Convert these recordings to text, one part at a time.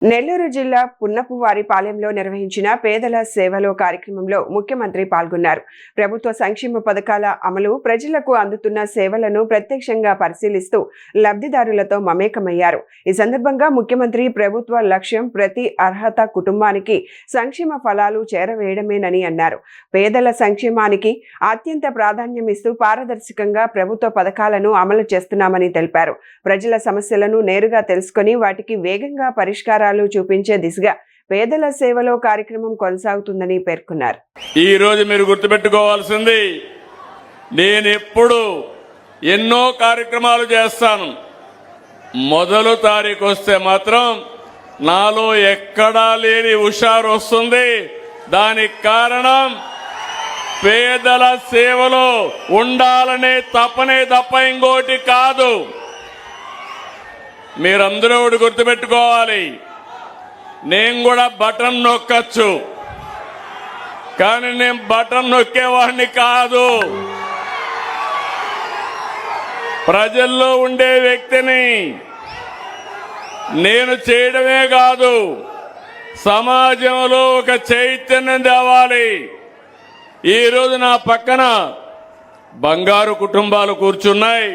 నెల్లూరు జిల్లా పున్నపువారిపాలెంలో నిర్వహించిన పేదల సేవలో కార్యక్రమంలో ముఖ్యమంత్రి పాల్గొన్నారు. ప్రభుత్వ సంక్షేమ పథకాల అమలు, ప్రజలకు అందుతున్న సేవలను ప్రత్యక్షంగా పరిశీలిస్తూ లబ్ధిదారులతో మమేకమయ్యారు. ఈ సందర్భంగా ముఖ్యమంత్రి ప్రభుత్వ లక్ష్యం ప్రతి అర్హత కుటుంబానికి సంక్షేమ ఫలాలు చేరవేయడమేనని అన్నారు. పేదల సంక్షేమానికి అత్యంత ప్రాధాన్యం ఇస్తూ పారదర్శకంగా ప్రభుత్వ పథకాలను అమలు చేస్తున్నామని తెలిపారు. ప్రజల సమస్యలను నేరుగా తెలుసుకొని వాటికి వేగంగా పరిష్కారాలు చూపించే దిశగా పేదల సేవలో కార్యక్రమం కొనసాగుతుందని పేర్కొన్నారు. ఈ రోజు మీరు గుర్తుపెట్టుకోవాల్సింది, నేను ఎప్పుడు ఎన్నో కార్యక్రమాలు చేస్తాను. మొదలు తారీఖు వస్తే మాత్రం నాలో ఎక్కడా లేని హుషారు వస్తుంది. దానికి కారణం పేదల సేవలో ఉండాలనే తపనే తప్ప ఇంకోటి కాదు. మీరందరూ ఒకటి గుర్తుపెట్టుకోవాలి, నేను కూడా బటన్ నొక్కచ్చు, కానీ నేను బటన్ నొక్కేవాడిని కాదు. ప్రజల్లో ఉండే వ్యక్తిని. నేను చేయడమే కాదు, సమాజంలో ఒక చైతన్యం తేవాలి. ఈరోజు నా పక్కన బంగారు కుటుంబాలు కూర్చున్నాయి,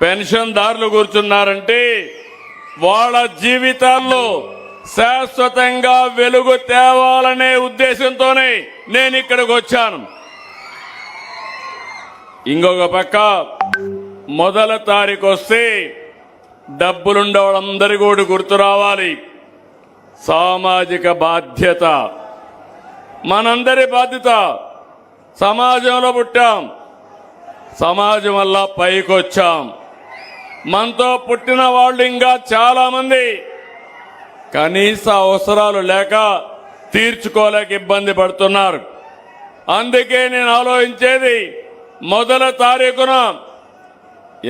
పెన్షన్దారులు కూర్చున్నారంటే వాళ్ళ జీవితాల్లో శాశ్వతంగా వెలుగు తేవాలనే ఉద్దేశంతోనే నేను ఇక్కడికి వచ్చాను. ఇంకొక పక్క మొదల తారీఖు వస్తే డబ్బులుండే వాళ్ళందరికీ కూడా గుర్తు రావాలి. సామాజిక బాధ్యత, మనందరి బాధ్యత. సమాజంలో పుట్టాం, సమాజం వల్ల పైకొచ్చాం. మనతో పుట్టిన వాళ్ళు ఇంకా చాలా మంది కనీస అవసరాలు లేక తీర్చుకోలేక ఇబ్బంది పడుతున్నారు. అందుకే నేను ఆలోచించేది, మొదల తారీఖున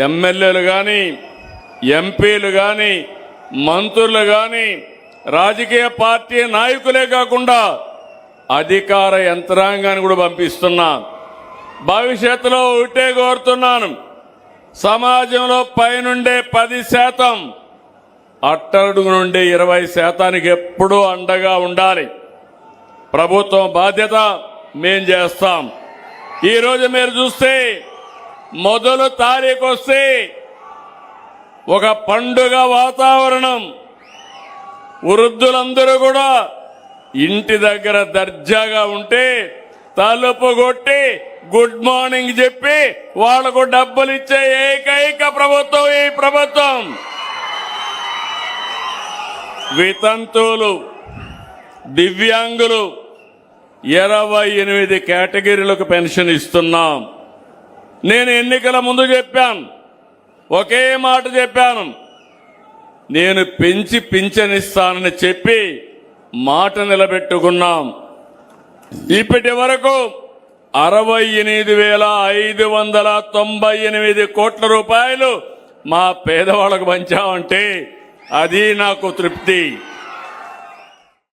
ఎమ్మెల్యేలు కానీ, ఎంపీలు కానీ, మంత్రులు కానీ, రాజకీయ పార్టీ నాయకులే కాకుండా అధికార యంత్రాంగాన్ని కూడా పంపిస్తున్నా. భవిష్యత్తులో ఒకటే కోరుతున్నాను, సమాజంలో పైనుండే 10%, అట్టడుగు నుండి 20% ఎప్పుడూ అండగా ఉండాలి. ప్రభుత్వం బాధ్యత మేం చేస్తాం. ఈరోజు మీరు చూస్తే మొదలు తారీఖు వస్తే ఒక పండుగ వాతావరణం. వృద్ధులందరూ కూడా ఇంటి దగ్గర దర్జాగా ఉంటే తలుపు కొట్టి గుడ్ మార్నింగ్ చెప్పి వాళ్లకు డబ్బులు ఇచ్చే ఏకైక ప్రభుత్వం ఈ ప్రభుత్వం. వితంతువులు, దివ్యాంగులు 28 కేటగిరీలకు పెన్షన్ ఇస్తున్నాం. నేను ఎన్నికల ముందు చెప్పాను, ఒకే మాట చెప్పాను, నేను పెంచి పింఛనిస్తానని చెప్పి మాట నిలబెట్టుకున్నాం. ఇప్పటి వరకు 68,598 కోట్ల రూపాయలు మా పేదవాళ్లకు పంచామంటే అది నాకు తృప్తి.